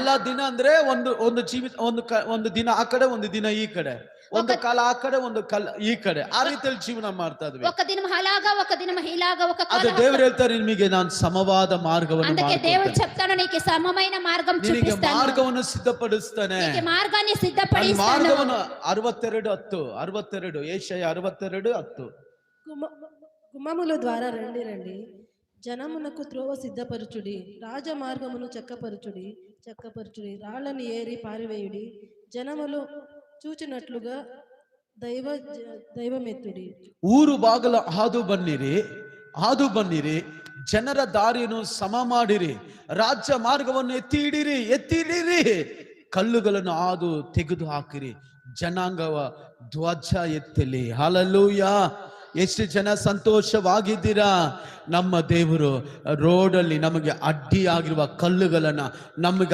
ಅಲ್ಲ ದಿನ ಅಂದ್ರೆ ಒಂದು ಜೀವಿತ ಒಂದು ದಿನ ಆ ಕಡೆ ಒಂದು ದಿನ ಈ ಕಡೆ, ಒಂದು ಕಾಲ ಆ ಕಡೆ ಒಂದು ಕಾಲ ಈ ಕಡೆ, ಆ ರೀತಿಯಲ್ಲಿ ಜೀವನ ಮಾಡ್ತಾ ಇದ್ವಿ. ఒక దినం అలాగా ఒక దినం ఇలాగా ఒక ಅದು కాలం. ದೇವರು ಹೇಳ್ತಾರೆ, ನಿಮಗೆ ನಾನು ಸಮವಾದ ಮಾರ್ಗವನ್ನು అందుకే దేవుడు ಮಾಡ್ಕೊಡ್ತೇನೆ, చెప్తాను నీకు సమమైన మార్గం ನಿನಗೆ చూపిస్తాను, ಮಾರ್ಗವನ್ನು ಸಿದ್ಧಪಡಿಸ್ತಾನೆ. నీకు మార్గాన్ని ನನ್ನ సిద్ధపడిస్తాను. ಮಾರ್ಗವನ್ನು 62:10 ಯೆಶಾಯ 62:10 గుమ్మముల ద్వారా రండి రండి, జనమునకు త్రోవ సిద్ధపరచుడి, రాజ మార్గమును చక్కపరచుడి, రాళ్ళని ఏరి పారివేయుడి, జనములు చూచినట్లుగా దైవమెత్తుడి. ಊರು ಬಾಗಲ ಹಾದು ಬನ್ನಿರಿ, ಜನರ ದಾರಿಯನ್ನು ಸಮ ಮಾಡಿರಿ, ರಾಜ್ಯ ಮಾರ್ಗವನ್ನು ಎತ್ತಿಡಿರಿ, ಕಲ್ಲುಗಳನ್ನು ಹಾದು ತೆಗೆದು ಹಾಕಿರಿ, ಜನಾಂಗವ ಧ್ವಜ ಎತ್ತಲಿ. ಹಲ್ಲೆಲೂಯ. ಎಷ್ಟು ಜನ ಸಂತೋಷವಾಗಿದ್ದೀರಾ? ನಮ್ಮ ದೇವರು ರೋಡಲ್ಲಿ ನಮಗೆ ಅಡ್ಡಿಯಾಗಿರುವ ಕಲ್ಲುಗಳನ್ನ ನಮಗೆ